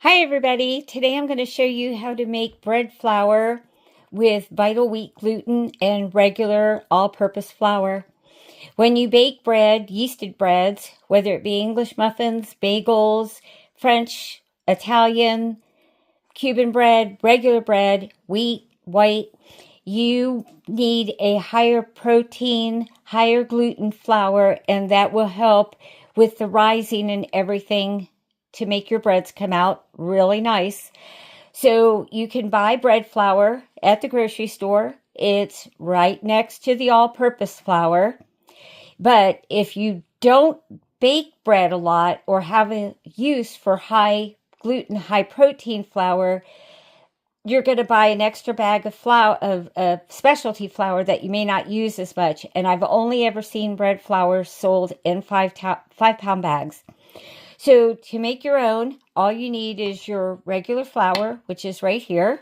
Hi everybody, today I'm going to show you how to make bread flour with Vital Wheat gluten and regular all-purpose flour. When you bake bread, yeasted breads, whether it be English muffins, bagels, French, Italian, Cuban bread, regular bread, wheat, white, you need a higher protein, higher gluten flour, and that will help with the rising and everything to make your breads come out really nice. So you can buy bread flour at the grocery store. It's right next to the all-purpose flour. But if you don't bake bread a lot or have a use for high gluten, high protein flour, you're going to buy an extra bag of flour, of specialty flour that you may not use as much. And I've only ever seen bread flour sold in 5-pound bags. So to make your own, all you need is your regular flour, which is right here.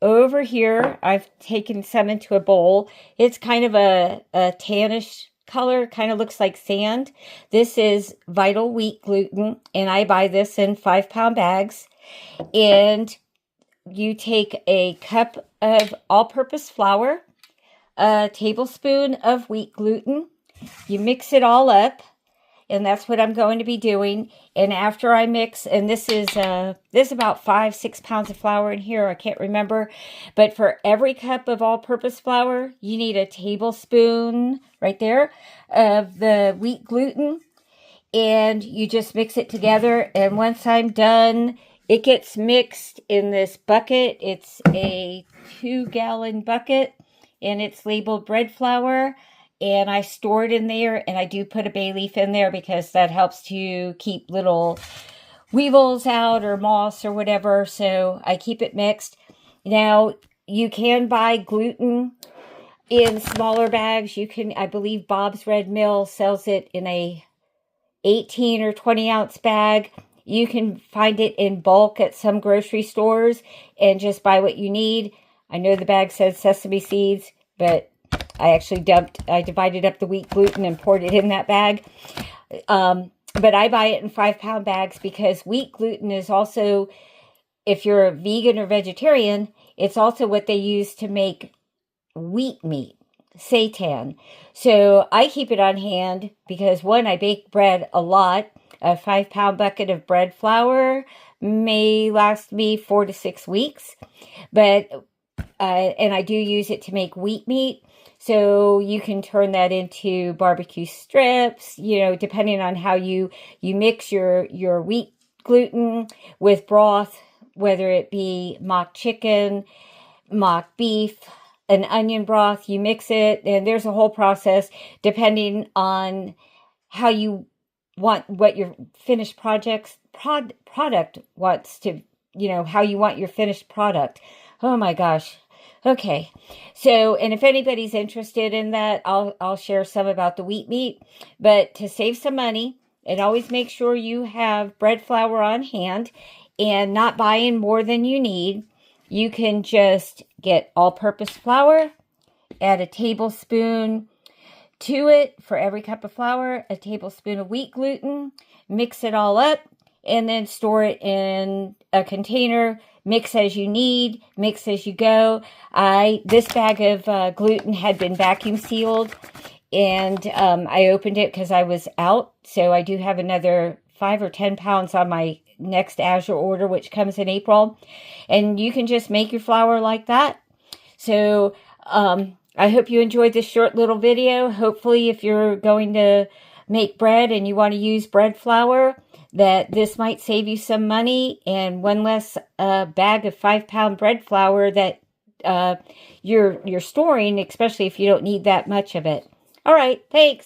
Over here, I've taken some into a bowl. It's kind of a tannish color, kind of looks like sand. This is Vital Wheat gluten, and I buy this in 5-pound bags. And you take a cup of all-purpose flour, a tablespoon of wheat gluten. You mix it all up. And that's what I'm going to be doing. And after I mix, and this is about 5-6 pounds of flour in here. I can't remember. But for every cup of all-purpose flour, you need a tablespoon right there of the wheat gluten. And you just mix it together. And once I'm done, it gets mixed in this bucket. It's a 2-gallon bucket. And it's labeled bread flour. And I store it in there, and I do put a bay leaf in there because that helps to keep little weevils out or moss or whatever. So I keep it mixed. Now, you can buy gluten in smaller bags. You can, I believe Bob's Red Mill sells it in a 18 or 20 ounce bag. You can find it in bulk at some grocery stores and just buy what you need. I know the bag says sesame seeds, but I divided up the wheat gluten and poured it in that bag. But I buy it in 5-pound bags because wheat gluten is also, if you're a vegan or vegetarian, it's also what they use to make wheat meat, seitan. So I keep it on hand because, one, I bake bread a lot. A 5-pound bucket of bread flour may last me 4 to 6 weeks. But and I do use it to make wheat meat. So you can turn that into barbecue strips, you know, depending on how you mix your wheat gluten with broth, whether it be mock chicken, mock beef, an onion broth, you mix it. And there's a whole process depending on how you want, what your finished product wants to, you know, how you want your finished product. Oh my gosh. Okay, so, and if anybody's interested in that, I'll share some about the wheat meat. But to save some money, and always make sure you have bread flour on hand and not buying more than you need, you can just get all-purpose flour, add a tablespoon to it for every cup of flour, a tablespoon of wheat gluten, mix it all up, and then store it in a container. Mix as you need, mix as you go. This bag of gluten had been vacuum sealed, and I opened it because I was out. So I do have another 5 or 10 pounds on my next Azure order, which comes in April. And you can just make your flour like that. So I hope you enjoyed this short little video. Hopefully, if you're going to make bread and you want to use bread flour, that this might save you some money and one less bag of 5-pound bread flour that you're storing, especially if you don't need that much of it. All right, thanks.